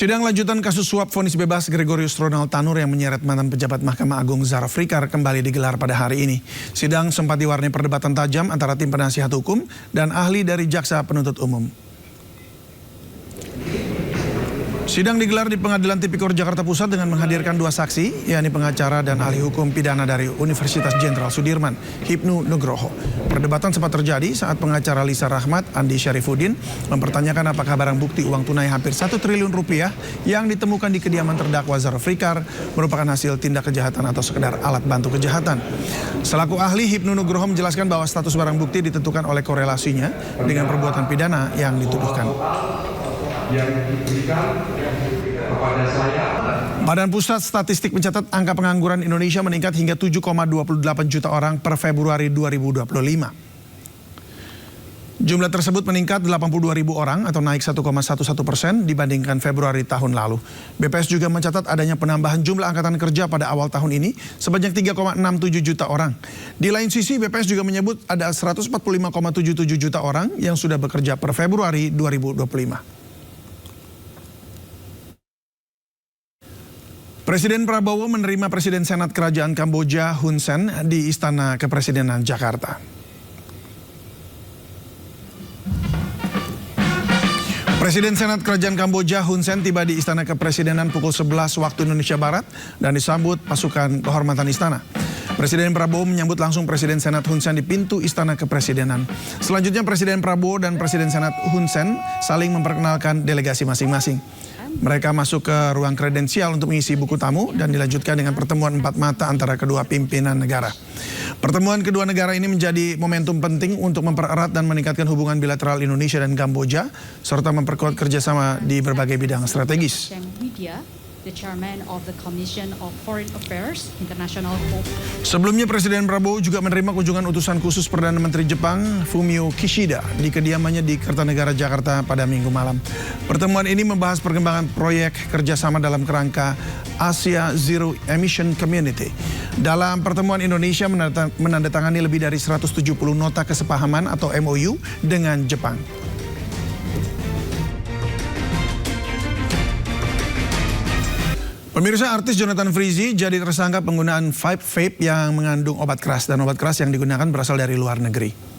Sidang lanjutan kasus suap vonis bebas Gregorius Ronald Tanur yang menyeret mantan pejabat Mahkamah Agung Zara Frikar kembali digelar pada hari ini. Sidang sempat diwarnai perdebatan tajam antara tim penasihat hukum dan ahli dari Jaksa Penuntut Umum. Sidang digelar di Pengadilan Tipikor Jakarta Pusat dengan menghadirkan dua saksi, yakni pengacara dan ahli hukum pidana dari Universitas Jenderal Sudirman, Hipnu Nugroho. Perdebatan sempat terjadi saat pengacara Lisa Rahmat, Andi Syarifuddin, mempertanyakan apakah barang bukti uang tunai hampir 1 triliun rupiah yang ditemukan di kediaman terdakwa Zara Frikar merupakan hasil tindak kejahatan atau sekedar alat bantu kejahatan. Selaku ahli, Hipnu Nugroho menjelaskan bahwa status barang bukti ditentukan oleh korelasinya dengan perbuatan pidana yang dituduhkan. Badan Pusat Statistik mencatat angka pengangguran Indonesia meningkat hingga 7,28 juta orang per Februari 2025. Jumlah tersebut meningkat 82.000 orang atau naik 1,11% dibandingkan Februari tahun lalu. BPS juga mencatat adanya penambahan jumlah angkatan kerja pada awal tahun ini sebanyak 3,67 juta orang. Di lain sisi, BPS juga menyebut ada 145,77 juta orang yang sudah bekerja per Februari 2025. Presiden Prabowo menerima Presiden Senat Kerajaan Kamboja Hun Sen di Istana Kepresidenan Jakarta. Presiden Senat Kerajaan Kamboja Hun Sen tiba di Istana Kepresidenan pukul 11 waktu Indonesia Barat dan disambut pasukan kehormatan istana. Presiden Prabowo menyambut langsung Presiden Senat Hun Sen di pintu Istana Kepresidenan. Selanjutnya Presiden Prabowo dan Presiden Senat Hun Sen saling memperkenalkan delegasi masing-masing. Mereka masuk ke ruang kredensial untuk mengisi buku tamu dan dilanjutkan dengan pertemuan empat mata antara kedua pimpinan negara. Pertemuan kedua negara ini menjadi momentum penting untuk mempererat dan meningkatkan hubungan bilateral Indonesia dan Kamboja serta memperkuat kerjasama di berbagai bidang strategis. Sebelumnya Presiden Prabowo juga menerima kunjungan utusan khusus Perdana Menteri Jepang Fumio Kishida di kediamannya di Kertanegara, Jakarta pada Minggu malam. Pertemuan ini membahas perkembangan proyek kerjasama dalam kerangka Asia Zero Emission Community. Dalam pertemuan Indonesia menandatangani lebih dari 170 nota kesepahaman atau MOU dengan Jepang. Pemirsa, artis Jonathan Frizzy jadi tersangka penggunaan vape yang mengandung obat keras dan obat keras yang digunakan berasal dari luar negeri.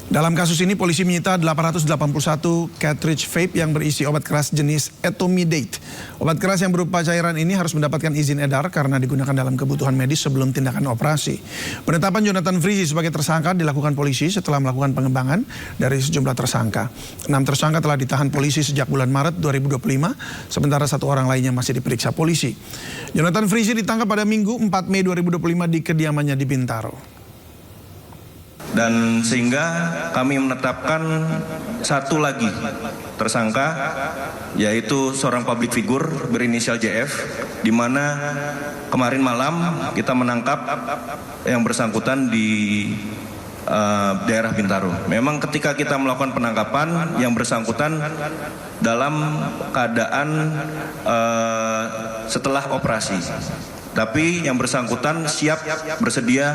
Dalam kasus ini polisi menyita 881 cartridge vape yang berisi obat keras jenis etomidate. Obat keras yang berupa cairan ini harus mendapatkan izin edar karena digunakan dalam kebutuhan medis sebelum tindakan operasi. Penetapan Jonathan Frizzy sebagai tersangka dilakukan polisi setelah melakukan pengembangan dari sejumlah tersangka. 6 tersangka telah ditahan polisi sejak bulan Maret 2025, sementara 1 orang lainnya masih diperiksa polisi. Jonathan Frizzy ditangkap pada Minggu 4 Mei 2025 di kediamannya di Bintaro. Dan sehingga kami menetapkan satu lagi tersangka, yaitu seorang public figure berinisial JF, di mana kemarin malam kita menangkap yang bersangkutan di daerah Bintaro. Memang ketika kita melakukan penangkapan, yang bersangkutan dalam keadaan setelah operasi. Tapi yang bersangkutan siap bersedia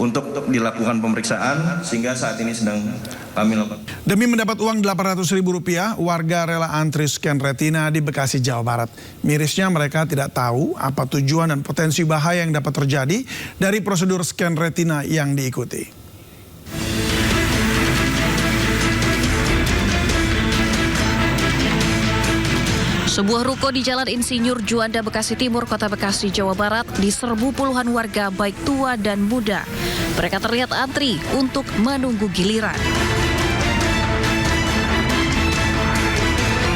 untuk dilakukan pemeriksaan sehingga saat ini sedang kami lakukan. Demi mendapat uang Rp800.000, warga rela antri scan retina di Bekasi, Jawa Barat. Mirisnya mereka tidak tahu apa tujuan dan potensi bahaya yang dapat terjadi dari prosedur scan retina yang diikuti. Sebuah ruko di Jalan Insinyur Juanda, Bekasi Timur, Kota Bekasi, Jawa Barat diserbu puluhan warga baik tua dan muda. Mereka terlihat antri untuk menunggu giliran.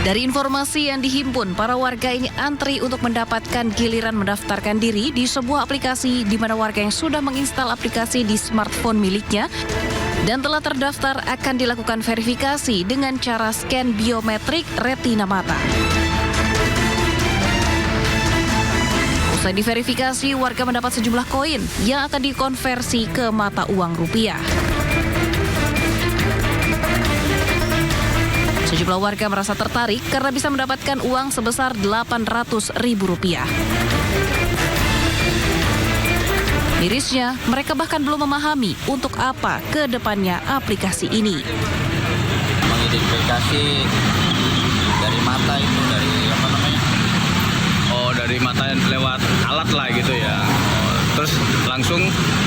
Dari informasi yang dihimpun, para warga ini antri untuk mendapatkan giliran mendaftarkan diri di sebuah aplikasi di mana warga yang sudah menginstal aplikasi di smartphone miliknya dan telah terdaftar akan dilakukan verifikasi dengan cara scan biometrik retina mata. Usai diverifikasi, warga mendapat sejumlah koin yang akan dikonversi ke mata uang rupiah. Sejumlah warga merasa tertarik karena bisa mendapatkan uang sebesar Rp800.000. Mirisnya, mereka bahkan belum memahami untuk apa ke depannya aplikasi ini. Mengidentifikasi dimatain lewat alat lah gitu ya. Terus langsung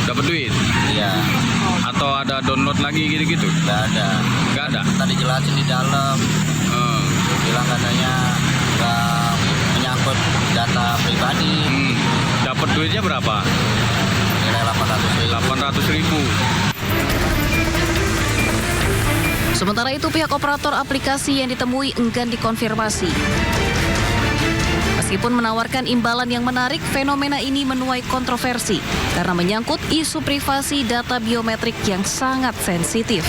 dapat duit. Iya, Atau ada download lagi gitu-gitu? nggak ada. Nggak ada. Tadi jelasin di dalam, bilang katanya nggak menyangkut data pribadi. Dapat duitnya berapa? Nilai 800.000. Sementara itu pihak operator aplikasi yang ditemui enggan dikonfirmasi. Meskipun menawarkan imbalan yang menarik, fenomena ini menuai kontroversi karena menyangkut isu privasi data biometrik yang sangat sensitif.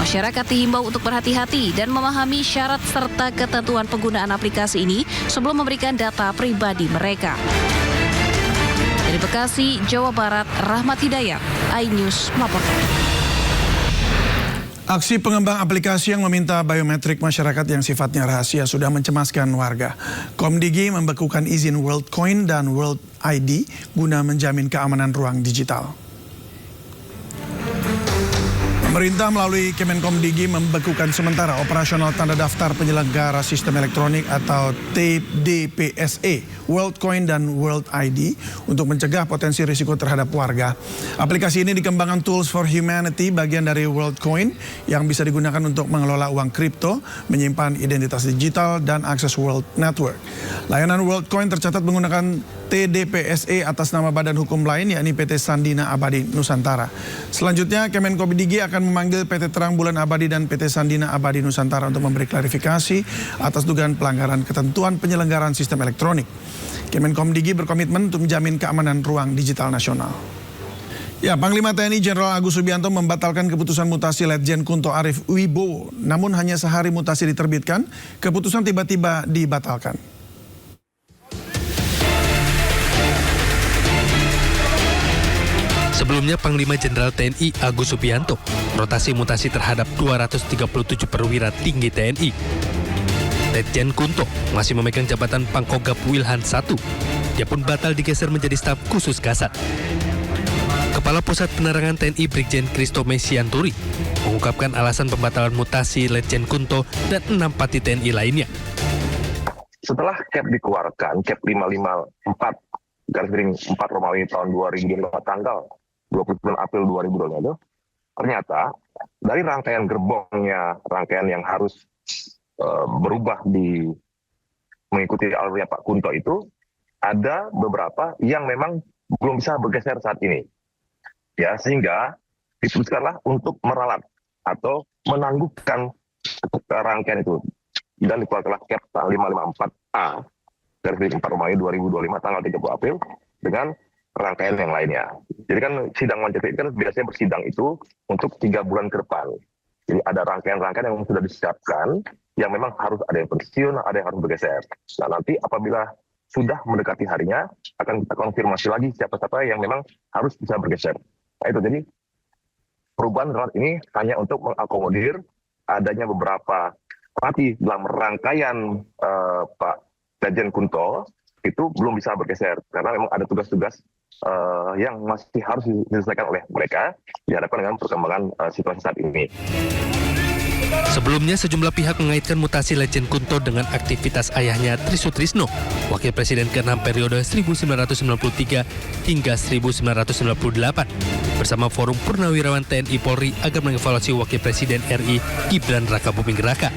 Masyarakat dihimbau untuk berhati-hati dan memahami syarat serta ketentuan penggunaan aplikasi ini sebelum memberikan data pribadi mereka. Dari Bekasi, Jawa Barat, Rahmat Hidayat, iNews melaporkan. Aksi pengembang aplikasi yang meminta biometrik masyarakat yang sifatnya rahasia sudah mencemaskan warga. Komdigi membekukan izin WorldCoin dan World ID guna menjamin keamanan ruang digital. Pemerintah melalui Kemenkomdigi membekukan sementara operasional tanda daftar penyelenggara sistem elektronik atau TDPSE, WorldCoin dan World ID untuk mencegah potensi risiko terhadap warga. Aplikasi ini dikembangkan Tools for Humanity, bagian dari WorldCoin yang bisa digunakan untuk mengelola uang kripto, menyimpan identitas digital, dan akses World Network. Layanan WorldCoin tercatat menggunakan TDPSE atas nama badan hukum lain, yakni PT Sandina Abadi Nusantara. Selanjutnya, Kemenkomdigi akan memanggil PT Terang Bulan Abadi dan PT Sandina Abadi Nusantara untuk memberi klarifikasi atas dugaan pelanggaran ketentuan penyelenggaraan sistem elektronik. Kemenkomdigi berkomitmen untuk menjamin keamanan ruang digital nasional. Ya, Panglima TNI Jenderal Agus Subianto membatalkan keputusan mutasi Letjen Kunto Arief Wibowo. Namun hanya sehari mutasi diterbitkan, keputusan tiba-tiba dibatalkan. Sebelumnya Panglima Jenderal TNI Agus Subianto rotasi mutasi terhadap 237 perwira tinggi TNI. Letjen Kunto masih memegang jabatan Pangkogap Wilhan I. Dia pun batal digeser menjadi staf khusus Kasat. Kepala Pusat Penerangan TNI Brigjen Kristo Mesianturi mengungkapkan alasan pembatalan mutasi Letjen Kunto dan 6 pati TNI lainnya. Setelah Kep dikeluarkan, Kep 554 Romawi tahun 2005 tanggal 29 April 2022, ternyata dari rangkaian gerbongnya, rangkaian yang harus berubah mengikuti alurnya Pak Kunto itu, ada beberapa yang memang belum bisa bergeser saat ini. Ya, sehingga diputuskanlah untuk meralat atau menangguhkan rangkaian itu. Dan dikeluarkanlah Kep 554A dari 4 Romawi 2025 tanggal 30 April dengan rangkaian yang lainnya. Jadi kan sidang Wanjakti kan biasanya bersidang itu untuk 3 bulan ke depan. Jadi ada rangkaian-rangkaian yang sudah disiapkan, yang memang harus ada yang pensiun, ada yang harus bergeser. Nah, nanti apabila sudah mendekati harinya, akan kita konfirmasi lagi siapa-siapa yang memang harus bisa bergeser. Nah itu, jadi perubahan ini hanya untuk mengakomodir adanya beberapa pati dalam rangkaian Pak Letjen Kunto itu belum bisa bergeser karena memang ada tugas-tugas yang masih harus diselesaikan oleh mereka dihadapkan dengan perkembangan situasi saat ini. Sebelumnya sejumlah pihak mengaitkan mutasi Letjen Kunto dengan aktivitas ayahnya Tri Sutrisno, Wakil Presiden ke-6 periode 1993 hingga 1998, bersama Forum Purnawirawan TNI Polri agar mengevaluasi Wakil Presiden RI Gibran Rakabuming Raka.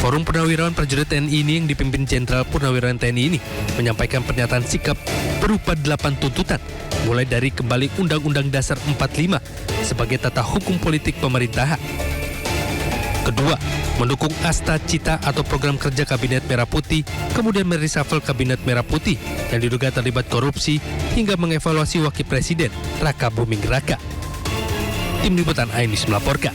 Forum Purnawirawan Prajurit TNI ini yang dipimpin Jenderal Purnawirawan TNI ini menyampaikan pernyataan sikap berupa 8 tuntutan, mulai dari kembali Undang-Undang Dasar 45 sebagai tata hukum politik pemerintahan. Kedua, mendukung Asta Cita atau program kerja Kabinet Merah Putih, kemudian mereshuffle Kabinet Merah Putih yang diduga terlibat korupsi hingga mengevaluasi Wakil Presiden Rakabuming Raka. Tim Liputan iNews melaporkan.